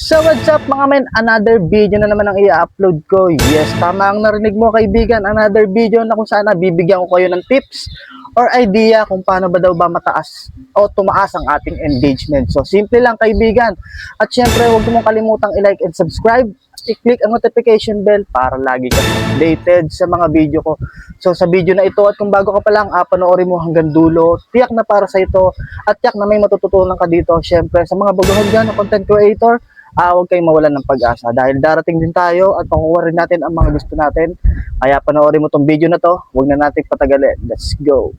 So what's up mga men, another video na naman ang i-upload ko. Yes, tama ang narinig mo kaibigan, another video na kung saan bibigyan ko kayo ng tips or idea kung paano ba daw ba mataas o tumaas ang ating engagement. So simple lang kaibigan. At syempre huwag mong kalimutang i-like and subscribe. I-click ang notification bell para lagi kang updated sa mga video ko. So sa video na ito at kung bago ka pa lang, panoorin mo hanggang dulo. Tiyak na para sa ito at tiyak na may matututunan ka dito. Syempre sa mga baguhan dyan na content creator, huwag kayong mawalan ng pag-asa dahil darating din tayo at makukuha rin natin ang mga gusto natin. Kaya panoorin mo tong video na to, huwag na natin patagalin. Let's go!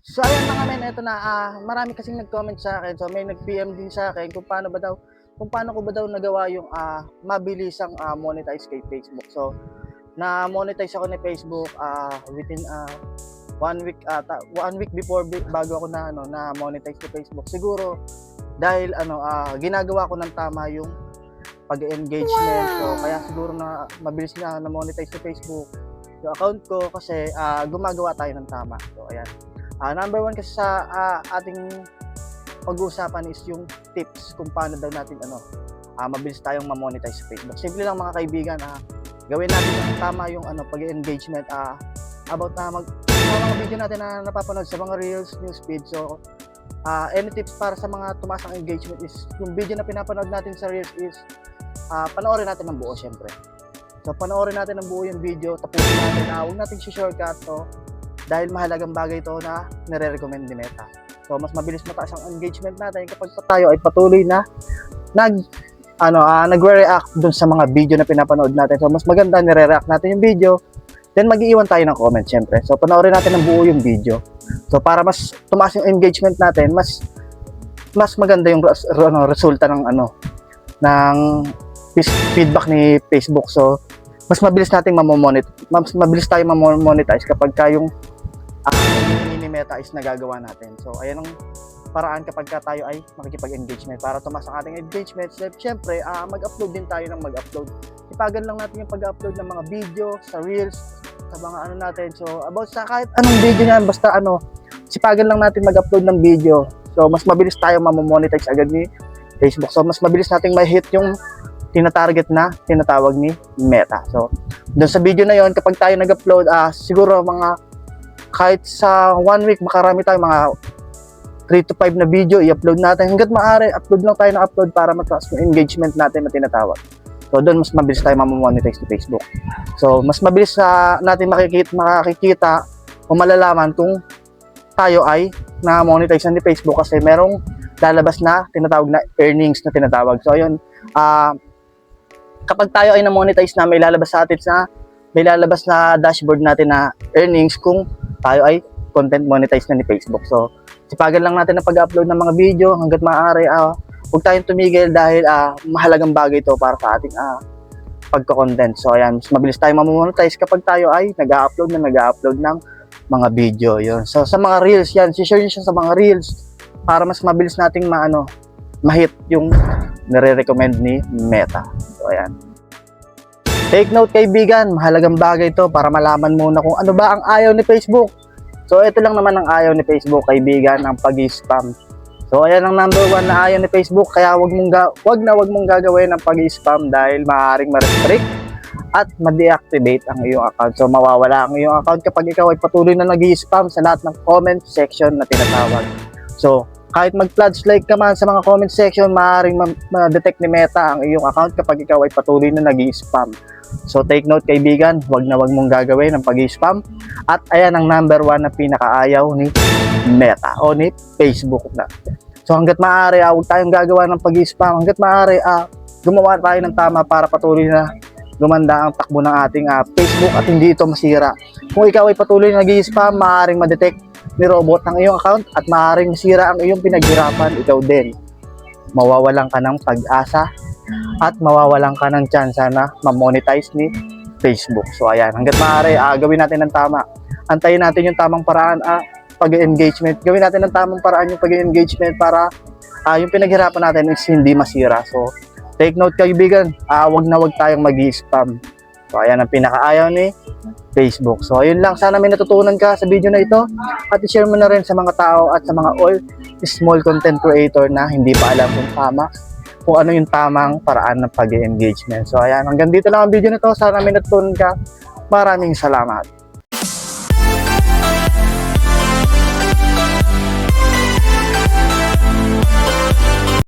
So ayan mga men, eto na, marami kasing nag-comment sa akin. So may nag-PM din sa akin kung paano ko ba daw nagawa yung mabilisang monetize kay Facebook. So na-monetize ako ni Facebook within 1 week before bago ako na monetize ni Facebook. Siguro dahil ginagawa ko ng tama yung pag-engagement. So kaya siguro na mabilis na monetize ni Facebook yung account ko kasi gumagawa tayo ng tama. So ayan. Number 1 kasi sa ating pag-uusapan is yung tips kung paano daw natin mabilis tayong ma-monetize sa Facebook. Simple lang mga kaibigan, gawin natin ng tama yung pag-engagement about mga video natin na napapanood sa mga reels, newsfeed. So any tips para sa mga tumaas ang engagement is yung video na pinapanood natin sa reels is panoorin natin ng buo syempre. So panoorin natin ng buo yung video, tapusin natin, huwag natin si-shortcut to dahil mahalagang bagay ito na nire-recommend ni Meta. So mas mabilis mataas ang engagement natin kapag tayo ay patuloy na nagre-react dun sa mga video na pinapanood natin. So mas maganda nire-react natin yung video, then mag-iwan tayo ng comment syempre. So panoorin natin ng buo yung video. So para mas tumaas yung engagement natin, mas maganda yung resulta ng ng feedback ni Facebook. So mas mabilis nating mabilis tayong ma-monetize kapag yung ni Meta is nagagawa natin. So ayan ang paraan kapag tayo ay makikipag-engagement para tumaas ang ating engagement. Siyempre, mag-upload din tayo ng mag-upload. Ipagan lang natin yung pag-upload ng mga video sa reels, sa mga natin. So about sa kahit anong video niyan, basta sipagan lang natin mag-upload ng video. So mas mabilis tayo ma-monetize agad ni Facebook. So mas mabilis nating ma-hit yung tinatarget na tinatawag ni Meta. So doon sa video na yon, kapag tayo nag-upload, siguro kahit sa 1 week makarami tayo mga 3 to 5 na video i-upload natin. Hanggat maaari, upload lang tayo na upload para mataas yung engagement natin na tinatawag. So doon mas mabilis tayo ma-monetize ni Facebook. So mas mabilis natin makikita o malalaman kung tayo ay na-monetize ni Facebook kasi merong lalabas na tinatawag na earnings na tinatawag. So ayun, kapag tayo ay na-monetize na, may lalabas na dashboard natin na earnings kung tayo ay content monetize na ni Facebook. So sipagan lang natin ang pag-upload ng mga video hanggat maaari. Huwag tayong tumigil dahil mahalagang bagay ito para sa ating pagko-content. So ayan, mas mabilis tayo ma-monetize kapag tayo ay nag-upload ng mga video. Yun. So sa mga reels yan, share nyo siya sa mga reels para mas mabilis nating ma-hit yung nire-recommend ni Meta. So ayan. Take note kaibigan, mahalagang bagay ito para malaman muna kung ano ba ang ayaw ni Facebook. So ito lang naman ang ayaw ni Facebook kaibigan, ang pag-spam. So ayan ang number 1 na ayaw ni Facebook, kaya wag mong gagawin ang pag-spam dahil maaaring ma-restrict at ma-deactivate ang iyong account. So mawawala ang iyong account kapag ikaw ay patuloy na nag-spam sa lahat ng comment section na tinatawag. So kahit mag-flash like ka man sa mga comment section, maaaring ma-detect ni Meta ang iyong account kapag ikaw ay patuloy na nag-spam. So take note kaibigan, wag mong gagawin ang pag-spam. At ayan ang number 1 na pinakaayaw ni Meta o ni Facebook na. So hanggat maaari, huwag tayong gagawa ng pag-spam. Hanggat maaari, gumawa tayo ng tama para patuloy na gumanda ang takbo ng ating Facebook at hindi ito masira. Kung ikaw ay patuloy na nag-spam, maaaring ma-detect ni robot ang iyong account at maaaring masira ang iyong pinaghirapan. Ikaw din, mawawalan ka ng pag-asa at mawawalan ka ng tsansa na ma-monetize ni Facebook. So ayan, hanggat maaari, gawin natin ng tama. Antayin natin yung tamang paraan pag-engagement. Gawin natin ng tamang paraan yung pag-engagement para yung pinaghirapan natin is hindi masira. So take note kaibigan, wag tayong mag-spam. So ayan ang pinakaayaw ni Facebook. So ayun lang, sana may natutunan ka sa video na ito at i-share mo na rin sa mga tao at sa mga all small content creator na hindi pa alam kung ano yung tamang paraan ng pag-engagement. So ayan, hanggang dito lang ang video na to. Sana may natutunan ka. Maraming salamat.